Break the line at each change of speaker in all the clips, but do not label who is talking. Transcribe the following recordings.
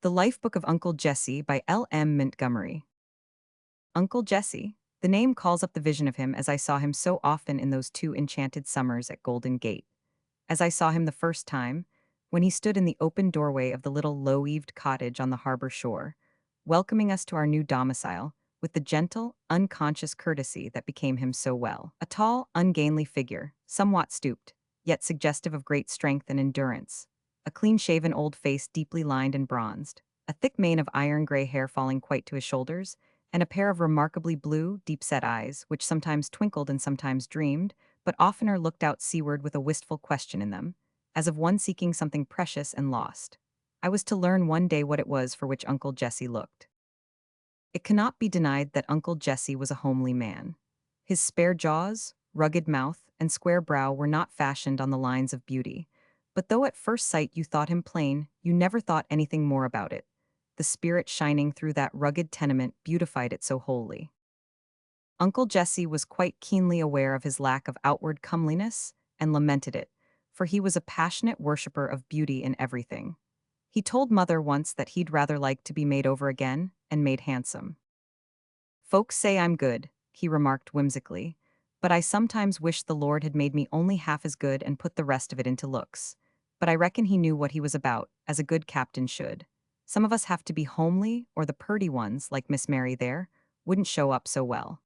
The Life Book of Uncle Jesse by L. M. Montgomery. Uncle Jesse. The name calls up the vision of him as I saw him so often in those 2 enchanted summers at Golden Gate. As I saw him the first time, when he stood in the open doorway of the little low-eaved cottage on the harbor shore, welcoming us to our new domicile, with the gentle, unconscious courtesy that became him so well. A tall, ungainly figure, somewhat stooped, yet suggestive of great strength and endurance. A clean-shaven old face deeply lined and bronzed, a thick mane of iron-gray hair falling quite to his shoulders, and a pair of remarkably blue, deep-set eyes, which sometimes twinkled and sometimes dreamed, but oftener looked out seaward with a wistful question in them, as of one seeking something precious and lost. I was to learn one day what it was for which Uncle Jesse looked. It cannot be denied that Uncle Jesse was a homely man. His spare jaws, rugged mouth, and square brow were not fashioned on the lines of beauty, but though at first sight you thought him plain, you never thought anything more about it. The spirit shining through that rugged tenement beautified it so wholly. Uncle Jesse was quite keenly aware of his lack of outward comeliness and lamented it, for he was a passionate worshipper of beauty in everything. He told Mother once that he'd rather like to be made over again and made handsome. Folks say I'm good, he remarked whimsically, but I sometimes wish the Lord had made me only half as good and put the rest of it into looks. But I reckon he knew what he was about, as a good captain should. Some of us have to be homely, or the purty ones, like Miss Mary there, wouldn't show up so well.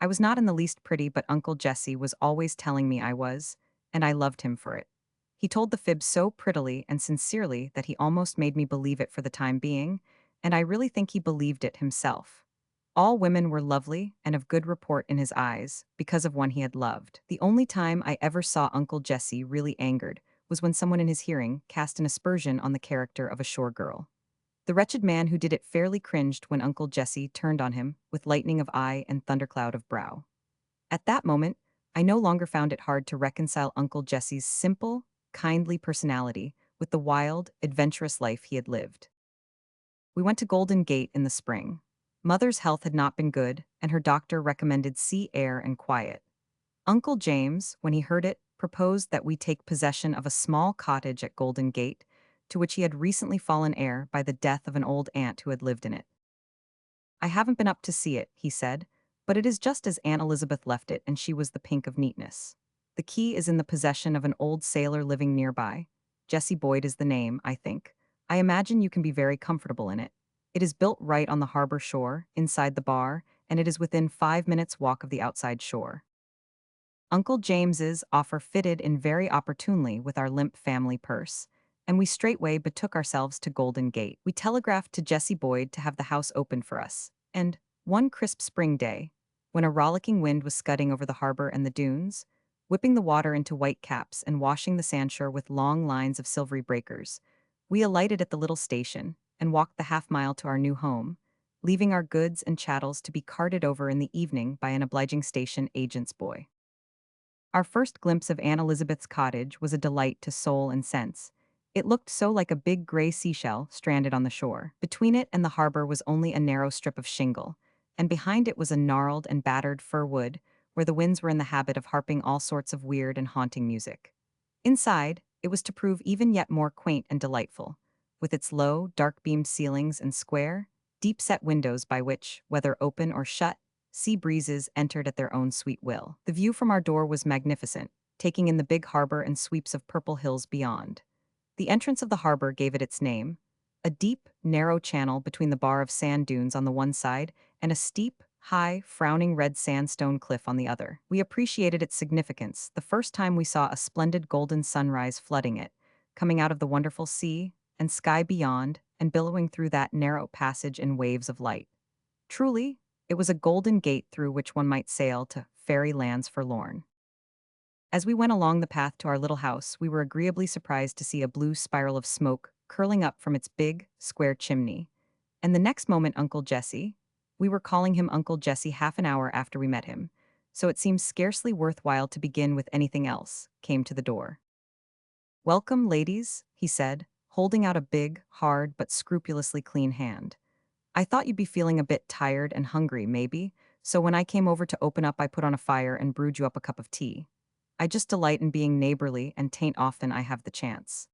I was not in the least pretty, but Uncle Jesse was always telling me I was, and I loved him for it. He told the fib so prettily and sincerely that he almost made me believe it for the time being, and I really think he believed it himself. All women were lovely and of good report in his eyes, because of one he had loved. The only time I ever saw Uncle Jesse really angered was when someone in his hearing cast an aspersion on the character of a shore girl. The wretched man who did it fairly cringed when Uncle Jesse turned on him with lightning of eye and thundercloud of brow. At that moment, I no longer found it hard to reconcile Uncle Jesse's simple, kindly personality with the wild, adventurous life he had lived. We went to Golden Gate in the spring. Mother's health had not been good, and her doctor recommended sea air and quiet. Uncle James, when he heard it, proposed that we take possession of a small cottage at Golden Gate, to which he had recently fallen heir by the death of an old aunt who had lived in it. I haven't been up to see it, he said, but it is just as Aunt Elizabeth left it, and she was the pink of neatness. The key is in the possession of an old sailor living nearby. Jesse Boyd is the name, I think. I imagine you can be very comfortable in it. It is built right on the harbor shore, inside the bar, and it is within 5 minutes' walk of the outside shore. Uncle James's offer fitted in very opportunely with our limp family purse, and we straightway betook ourselves to Golden Gate. We telegraphed to Jesse Boyd to have the house opened for us, and, one crisp spring day, when a rollicking wind was scudding over the harbor and the dunes, whipping the water into white caps and washing the sandshore with long lines of silvery breakers, we alighted at the little station and walked the half-mile to our new home, leaving our goods and chattels to be carted over in the evening by an obliging station agent's boy. Our first glimpse of Aunt Elizabeth's cottage was a delight to soul and sense. It looked so like a big gray seashell stranded on the shore. Between it and the harbor was only a narrow strip of shingle, and behind it was a gnarled and battered fir wood, where the winds were in the habit of harping all sorts of weird and haunting music. Inside, it was to prove even yet more quaint and delightful, with its low, dark-beamed ceilings and square, deep-set windows by which, whether open or shut, sea breezes entered at their own sweet will. The view from our door was magnificent, taking in the big harbor and sweeps of purple hills beyond. The entrance of the harbor gave it its name, a deep, narrow channel between the bar of sand dunes on the one side and a steep, high, frowning red sandstone cliff on the other. We appreciated its significance the first time we saw a splendid golden sunrise flooding it, coming out of the wonderful sea and sky beyond and billowing through that narrow passage in waves of light. Truly, it was a golden gate through which one might sail to fairy lands forlorn. As we went along the path to our little house, we were agreeably surprised to see a blue spiral of smoke curling up from its big, square chimney. And the next moment Uncle Jesse, we were calling him Uncle Jesse half an hour after we met him, so it seems scarcely worthwhile to begin with anything else, came to the door. "Welcome, ladies," he said, holding out a big, hard, but scrupulously clean hand. "I thought you'd be feeling a bit tired and hungry, maybe, so when I came over to open up I put on a fire and brewed you up a cup of tea. I just delight in being neighborly and 'tain't often I have the chance."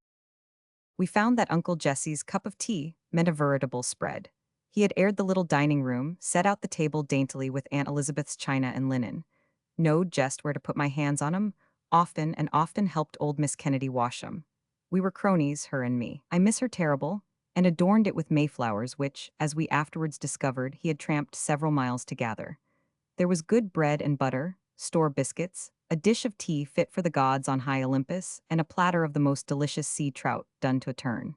We found that Uncle Jesse's cup of tea meant a veritable spread. He had aired the little dining room, set out the table daintily with Aunt Elizabeth's china and linen, knowed just where to put my hands on 'em, often and often helped old Miss Kennedy wash 'em. We were cronies, her and me. I miss her terrible, and adorned it with mayflowers which, as we afterwards discovered, he had tramped several miles to gather. There was good bread and butter, store biscuits, a dish of tea fit for the gods on high Olympus, and a platter of the most delicious sea trout done to a turn.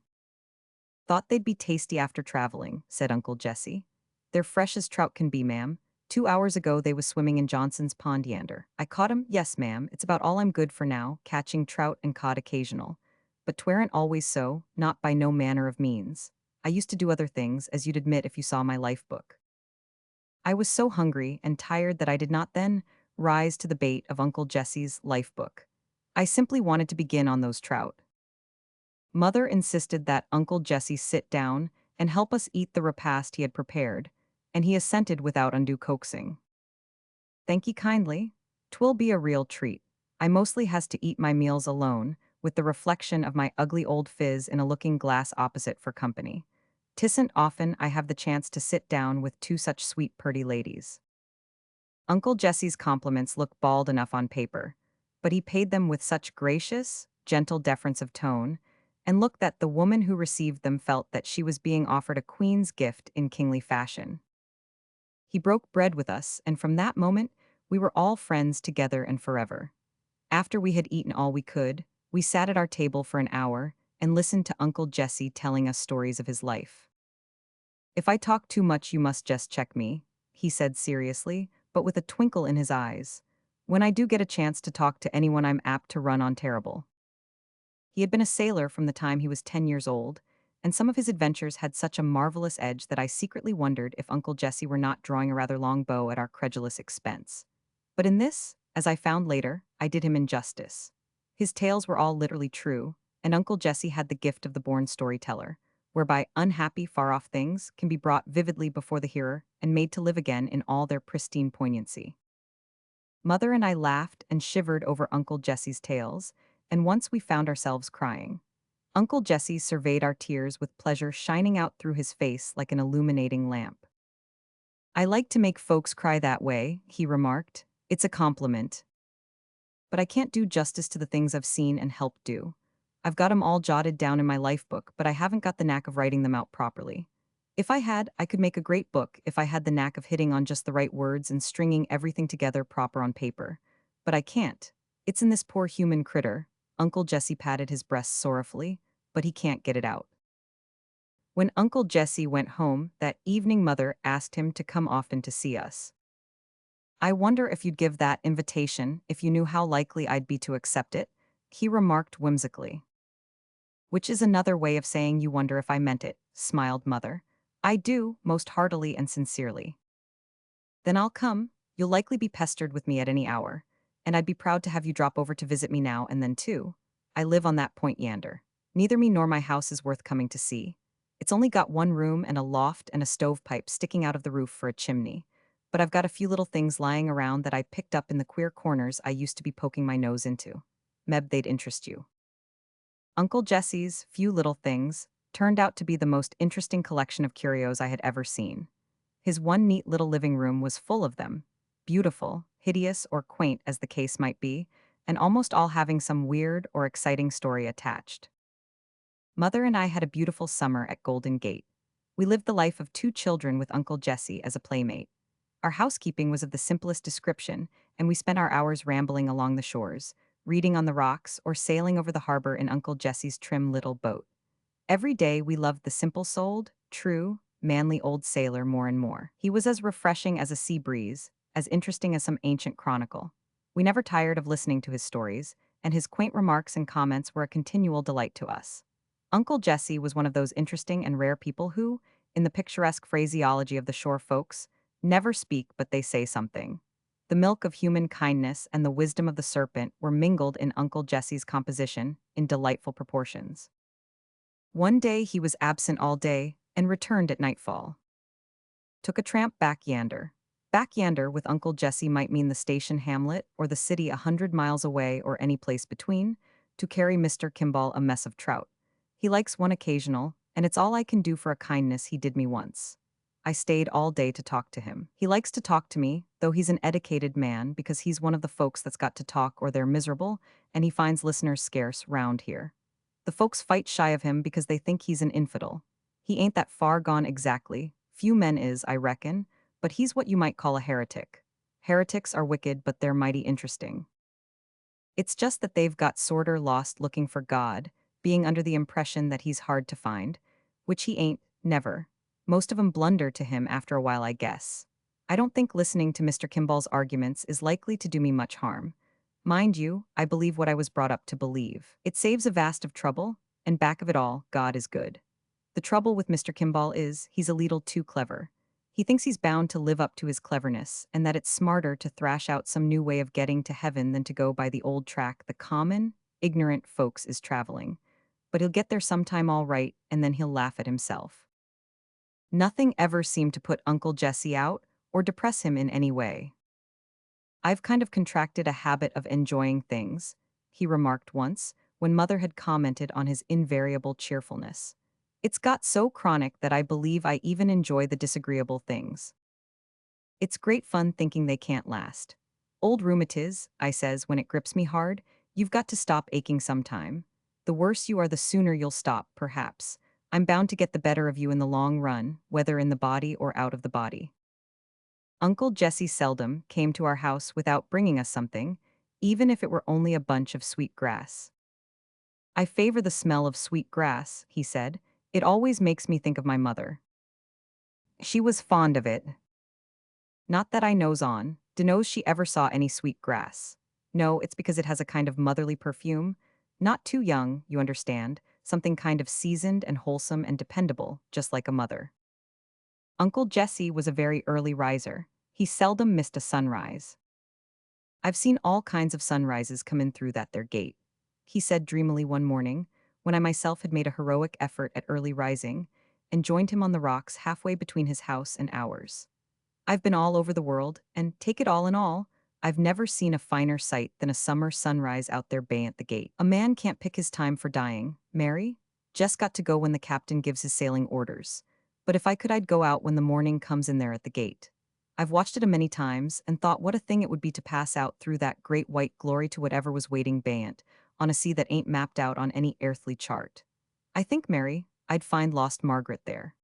Thought they'd be tasty after traveling, said Uncle Jesse. They're fresh as trout can be, ma'am. 2 hours ago they was swimming in Johnson's pond yander. I caught 'em, yes, ma'am, it's about all I'm good for now, catching trout and cod occasional. But 'twarn't always so, not by no manner of means. I used to do other things, as you'd admit if you saw my life book. I was so hungry and tired that I did not then rise to the bait of Uncle Jesse's life book. I simply wanted to begin on those trout. Mother insisted that Uncle Jesse sit down and help us eat the repast he had prepared, and he assented without undue coaxing. Thank ye kindly. 'Twill be a real treat. I mostly has to eat my meals alone, with the reflection of my ugly old phiz in a looking glass opposite for company. 'Tisn't often I have the chance to sit down with two such sweet purty ladies. Uncle Jesse's compliments looked bald enough on paper, but he paid them with such gracious, gentle deference of tone, and looked that the woman who received them felt that she was being offered a queen's gift in kingly fashion. He broke bread with us, and from that moment we were all friends together and forever. After we had eaten all we could, we sat at our table for an hour and listened to Uncle Jesse telling us stories of his life. If I talk too much, you must just check me, he said seriously, but with a twinkle in his eyes. When I do get a chance to talk to anyone, I'm apt to run on terrible. He had been a sailor from the time he was 10 years old, and some of his adventures had such a marvelous edge that I secretly wondered if Uncle Jesse were not drawing a rather long bow at our credulous expense. But in this, as I found later, I did him injustice. His tales were all literally true, and Uncle Jesse had the gift of the born storyteller, whereby unhappy, far-off things can be brought vividly before the hearer and made to live again in all their pristine poignancy. Mother and I laughed and shivered over Uncle Jesse's tales, and once we found ourselves crying. Uncle Jesse surveyed our tears with pleasure shining out through his face like an illuminating lamp. I like to make folks cry that way, he remarked. It's a compliment. But I can't do justice to the things I've seen and helped do. I've got 'em all jotted down in my life book, but I haven't got the knack of writing them out properly. If I had, I could make a great book if I had the knack of hitting on just the right words and stringing everything together proper on paper. But I can't. It's in this poor human critter. Uncle Jesse patted his breast sorrowfully, but he can't get it out. When Uncle Jesse went home that evening, Mother asked him to come often to see us. I wonder if you'd give that invitation if you knew how likely I'd be to accept it, he remarked whimsically. Which is another way of saying you wonder if I meant it, smiled Mother. I do, most heartily and sincerely. Then I'll come. You'll likely be pestered with me at any hour, and I'd be proud to have you drop over to visit me now and then too. I live on that point yander. Neither me nor my house is worth coming to see. It's only got one room and a loft and a stovepipe sticking out of the roof for a chimney. But I've got a few little things lying around that I picked up in the queer corners I used to be poking my nose into. Meb, they'd interest you. Uncle Jesse's few little things turned out to be the most interesting collection of curios I had ever seen. His one neat little living room was full of them, beautiful, hideous, or quaint as the case might be, and almost all having some weird or exciting story attached. Mother and I had a beautiful summer at Golden Gate. We lived the life of two children with Uncle Jesse as a playmate. Our housekeeping was of the simplest description, and we spent our hours rambling along the shores, reading on the rocks, or sailing over the harbor in Uncle Jesse's trim little boat. Every day we loved the simple-souled, true, manly old sailor more and more. He was as refreshing as a sea breeze, as interesting as some ancient chronicle. We never tired of listening to his stories, and his quaint remarks and comments were a continual delight to us. Uncle Jesse was one of those interesting and rare people who, in the picturesque phraseology of the shore folks, never speak but they say something. The milk of human kindness and the wisdom of the serpent were mingled in Uncle Jesse's composition in delightful proportions. One day he was absent all day and returned at nightfall. Took a tramp back yander. Back yander with Uncle Jesse might mean the station hamlet or the city 100 miles away or any place between, to carry Mr. Kimball a mess of trout. He likes one occasional, and it's all I can do for a kindness he did me once. I stayed all day to talk to him. He likes to talk to me, though he's an educated man because he's one of the folks that's got to talk or they're miserable, and he finds listeners scarce round here. The folks fight shy of him because they think he's an infidel. He ain't that far gone exactly. Few men is, I reckon, but he's what you might call a heretic. Heretics are wicked, but they're mighty interesting. It's just that they've got sorter lost looking for God, being under the impression that he's hard to find, which he ain't, never. Most of 'em blunder to him after a while, I guess. I don't think listening to Mr. Kimball's arguments is likely to do me much harm. Mind you, I believe what I was brought up to believe. It saves a vast of trouble, and back of it all, God is good. The trouble with Mr. Kimball is, he's a leetle too clever. He thinks he's bound to live up to his cleverness, and that it's smarter to thrash out some new way of getting to heaven than to go by the old track the common, ignorant folks is traveling. But he'll get there sometime all right, and then he'll laugh at himself. Nothing ever seemed to put Uncle Jesse out, or depress him in any way. I've kind of contracted a habit of enjoying things, he remarked once, when Mother had commented on his invariable cheerfulness. It's got so chronic that I believe I even enjoy the disagreeable things. It's great fun thinking they can't last. Old rheumatiz, I says when it grips me hard, you've got to stop aching sometime. The worse you are, the sooner you'll stop, perhaps. I'm bound to get the better of you in the long run, whether in the body or out of the body. Uncle Jesse seldom came to our house without bringing us something, even if it were only a bunch of sweet grass. I favor the smell of sweet grass, he said. It always makes me think of my mother. She was fond of it. Not that I knows on, knows she ever saw any sweet grass. No, it's because it has a kind of motherly perfume. Not too young, you understand, something kind of seasoned and wholesome and dependable, just like a mother. Uncle Jesse was a very early riser. He seldom missed a sunrise. I've seen all kinds of sunrises come in through that there gate, he said dreamily one morning, when I myself had made a heroic effort at early rising, and joined him on the rocks halfway between his house and ours. I've been all over the world, and take it all in all, I've never seen a finer sight than a summer sunrise out there bay at the gate. A man can't pick his time for dying, Mary. Just got to go when the captain gives his sailing orders. But if I could, I'd go out when the morning comes in there at the gate. I've watched it a many times and thought what a thing it would be to pass out through that great white glory to whatever was waiting bayant, on a sea that ain't mapped out on any earthly chart. I think, Mary, I'd find lost Margaret there.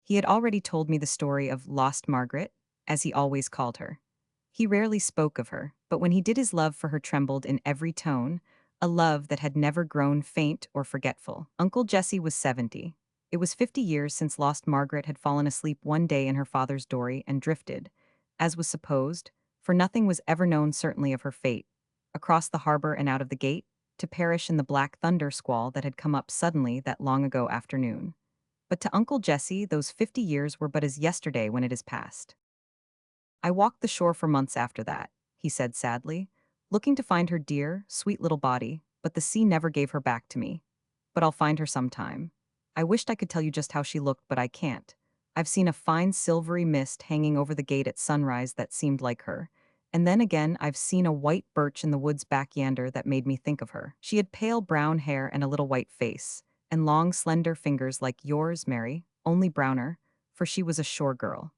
He had already told me the story of Lost Margaret, as he always called her. He rarely spoke of her, but when he did, his love for her trembled in every tone, a love that had never grown faint or forgetful. Uncle Jesse was 70. It was 50 years since Lost Margaret had fallen asleep one day in her father's dory and drifted, as was supposed, for nothing was ever known certainly of her fate, across the harbor and out of the gate, to perish in the black thunder squall that had come up suddenly that long ago afternoon. But to Uncle Jesse, those 50 years were but as yesterday when it is past. I walked the shore for months after that, he said sadly, looking to find her dear, sweet little body, but the sea never gave her back to me. But I'll find her sometime. I wished I could tell you just how she looked, but I can't. I've seen a fine silvery mist hanging over the gate at sunrise that seemed like her, and then again I've seen a white birch in the woods back yonder that made me think of her. She had pale brown hair and a little white face, and long slender fingers like yours, Mary, only browner, for she was a shore girl.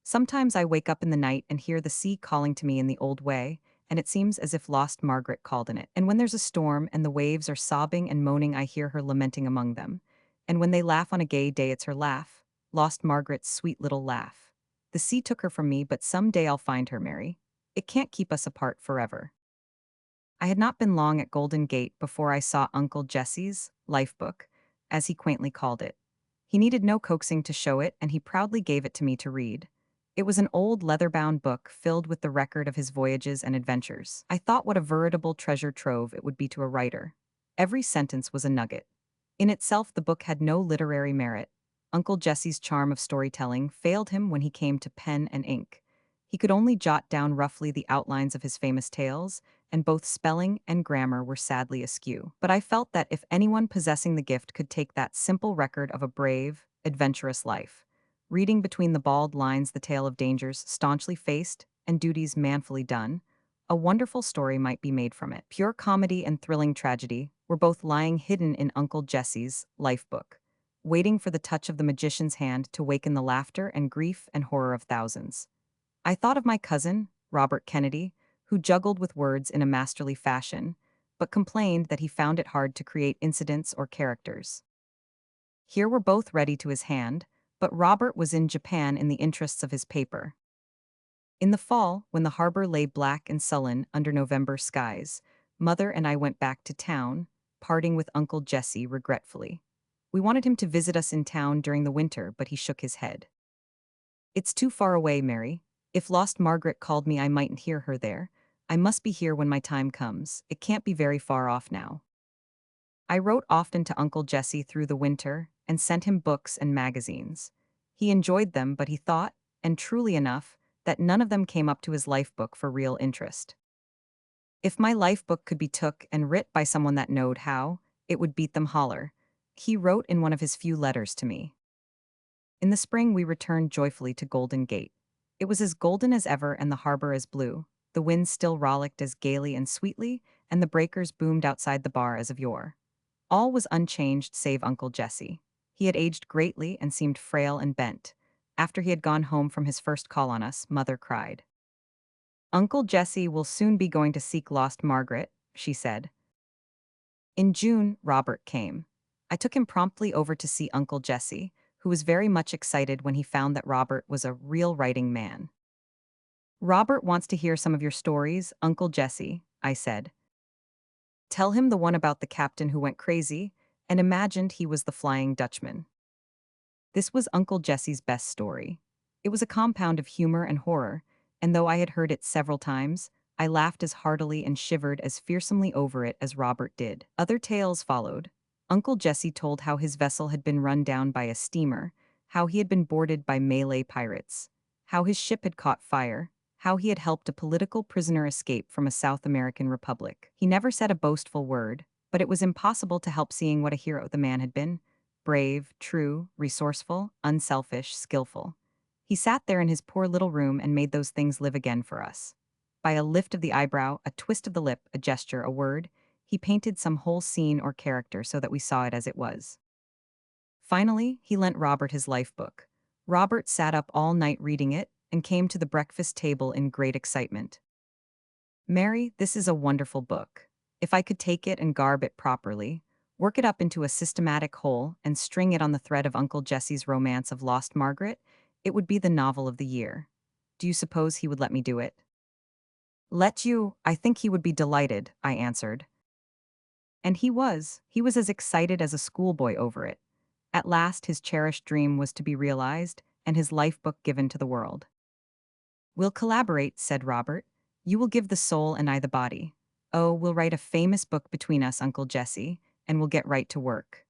Sometimes I wake up in the night and hear the sea calling to me in the old way, and it seems as if Lost Margaret called in it. And when there's a storm and the waves are sobbing and moaning, I hear her lamenting among them. And when they laugh on a gay day, it's her laugh, Lost Margaret's sweet little laugh. The sea took her from me, but some day I'll find her, Mary. It can't keep us apart forever. I had not been long at Golden Gate before I saw Uncle Jesse's life book, as he quaintly called it. He needed no coaxing to show it, and he proudly gave it to me to read. It was an old leather-bound book filled with the record of his voyages and adventures. I thought what a veritable treasure trove it would be to a writer. Every sentence was a nugget. In itself, the book had no literary merit. Uncle Jesse's charm of storytelling failed him when he came to pen and ink. He could only jot down roughly the outlines of his famous tales, and both spelling and grammar were sadly askew. But I felt that if anyone possessing the gift could take that simple record of a brave, adventurous life, reading between the bald lines the tale of dangers staunchly faced and duties manfully done, a wonderful story might be made from it. Pure comedy and thrilling tragedy were both lying hidden in Uncle Jesse's life book, waiting for the touch of the magician's hand to waken the laughter and grief and horror of thousands. I thought of my cousin, Robert Kennedy, who juggled with words in a masterly fashion, but complained that he found it hard to create incidents or characters. Here were both ready to his hand, but Robert was in Japan in the interests of his paper. In the fall, when the harbor lay black and sullen under November skies, Mother and I went back to town, parting with Uncle Jesse regretfully. We wanted him to visit us in town during the winter, but he shook his head. It's too far away, Mary. If lost Margaret called me, I mightn't hear her there. I must be here when my time comes. It can't be very far off now. I wrote often to Uncle Jesse through the winter and sent him books and magazines. He enjoyed them, but he thought, and truly enough, that none of them came up to his life book for real interest. If my life book could be took and writ by someone that knowed how, it would beat them holler, he wrote in one of his few letters to me. In the spring we returned joyfully to Golden Gate. It was as golden as ever and the harbor as blue, the winds still rollicked as gaily and sweetly, and the breakers boomed outside the bar as of yore. All was unchanged save Uncle Jesse. He had aged greatly and seemed frail and bent. After he had gone home from his first call on us, Mother cried. Uncle Jesse will soon be going to seek lost Margaret, she said. In June, Robert came. I took him promptly over to see Uncle Jesse, who was very much excited when he found that Robert was a real writing man. Robert wants to hear some of your stories, Uncle Jesse, I said. Tell him the one about the captain who went crazy and imagined he was the Flying Dutchman. This was Uncle Jesse's best story. It was a compound of humor and horror, and though I had heard it several times, I laughed as heartily and shivered as fearsomely over it as Robert did. Other tales followed. Uncle Jesse told how his vessel had been run down by a steamer, how he had been boarded by Malay pirates, how his ship had caught fire, how he had helped a political prisoner escape from a South American republic. He never said a boastful word, but it was impossible to help seeing what a hero the man had been. Brave, true, resourceful, unselfish, skillful. He sat there in his poor little room and made those things live again for us. By a lift of the eyebrow, a twist of the lip, a gesture, a word, he painted some whole scene or character so that we saw it as it was. Finally, he lent Robert his life book. Robert sat up all night reading it and came to the breakfast table in great excitement. Mary, this is a wonderful book. If I could take it and garb it properly, work it up into a systematic whole, and string it on the thread of Uncle Jesse's romance of Lost Margaret, it would be the novel of the year. Do you suppose he would let me do it? Let you? I think he would be delighted, I answered. And he was. He was as excited as a schoolboy over it. At last his cherished dream was to be realized, and his life book given to the world. We'll collaborate, said Robert. You will give the soul and I the body. Oh, we'll write a famous book between us, Uncle Jesse, and we'll get right to work.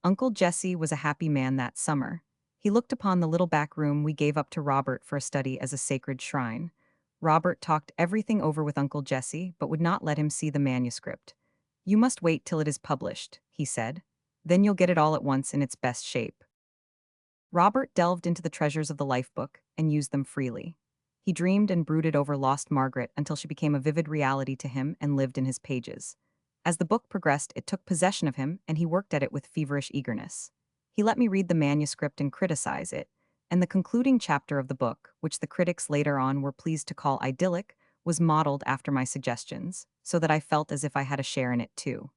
Uncle Jesse was a happy man that summer. He looked upon the little back room we gave up to Robert for a study as a sacred shrine. Robert talked everything over with Uncle Jesse, but would not let him see the manuscript. You must wait till it is published, he said. Then you'll get it all at once in its best shape. Robert delved into the treasures of the life book and used them freely. He dreamed and brooded over lost Margaret until she became a vivid reality to him and lived in his pages. As the book progressed, it took possession of him, and he worked at it with feverish eagerness. He let me read the manuscript and criticize it, and the concluding chapter of the book, which the critics later on were pleased to call idyllic, was modeled after my suggestions, so that I felt as if I had a share in it too.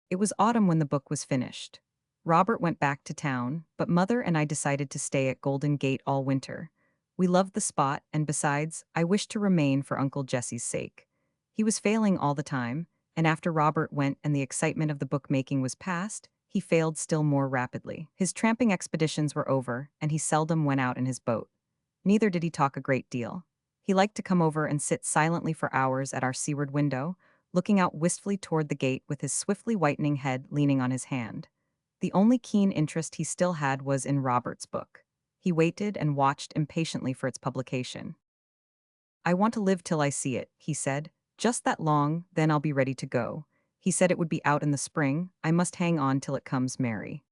It was autumn when the book was finished. Robert went back to town, but Mother and I decided to stay at Golden Gate all winter. We loved the spot, and besides, I wished to remain for Uncle Jesse's sake. He was failing all the time, and after Robert went and the excitement of the bookmaking was past, he failed still more rapidly. His tramping expeditions were over, and he seldom went out in his boat. Neither did he talk a great deal. He liked to come over and sit silently for hours at our seaward window, looking out wistfully toward the gate with his swiftly whitening head leaning on his hand. The only keen interest he still had was in Robert's book. He waited and watched impatiently for its publication. I want to live till I see it, he said. Just that long, then I'll be ready to go. He said it would be out in the spring. I must hang on till it comes, Mary.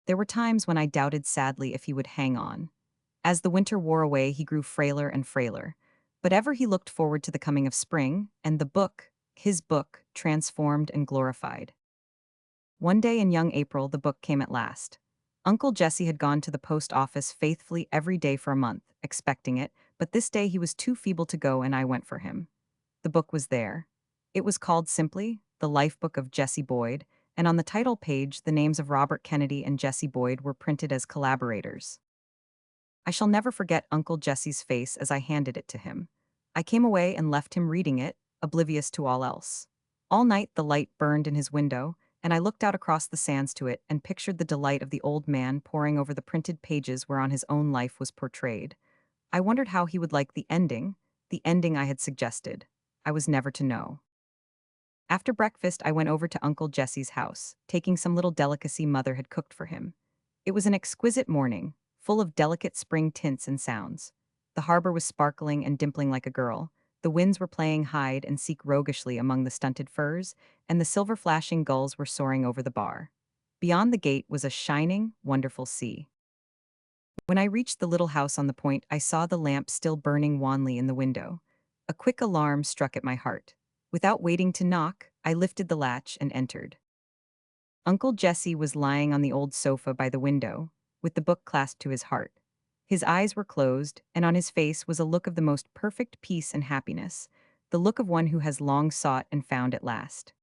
There were times when I doubted sadly if he would hang on. As the winter wore away, he grew frailer and frailer. But ever he looked forward to the coming of spring, and the book, His book, transformed and glorified. One day in young April, the book came at last. Uncle Jesse had gone to the post office faithfully every day for a month, expecting it, but this day he was too feeble to go and I went for him. The book was there. It was called simply The Life Book of Jesse Boyd, and on the title page, the names of Robert Kennedy and Jesse Boyd were printed as collaborators. I shall never forget Uncle Jesse's face as I handed it to him. I came away and left him reading it, oblivious to all else. All night the light burned in his window, and I looked out across the sands to it and pictured the delight of the old man poring over the printed pages whereon his own life was portrayed. I wondered how he would like the ending I had suggested. I was never to know. After breakfast, I went over to Uncle Jesse's house, taking some little delicacy Mother had cooked for him. It was an exquisite morning, full of delicate spring tints and sounds. The harbor was sparkling and dimpling like a girl. The winds were playing hide and seek roguishly among the stunted firs, and the silver flashing gulls were soaring over the bar. Beyond the gate was a shining, wonderful sea. When I reached the little house on the point, I saw the lamp still burning wanly in the window. A quick alarm struck at my heart. Without waiting to knock, I lifted the latch and entered. Uncle Jesse was lying on the old sofa by the window, with the book clasped to his heart. His eyes were closed, and on his face was a look of the most perfect peace and happiness, the look of one who has long sought and found at last.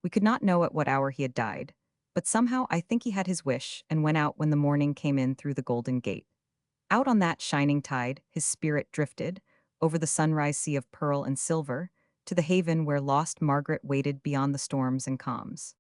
We could not know at what hour he had died, but somehow I think he had his wish and went out when the morning came in through the golden gate. Out on that shining tide, his spirit drifted, over the sunrise sea of pearl and silver, to the haven where lost Margaret waited beyond the storms and calms.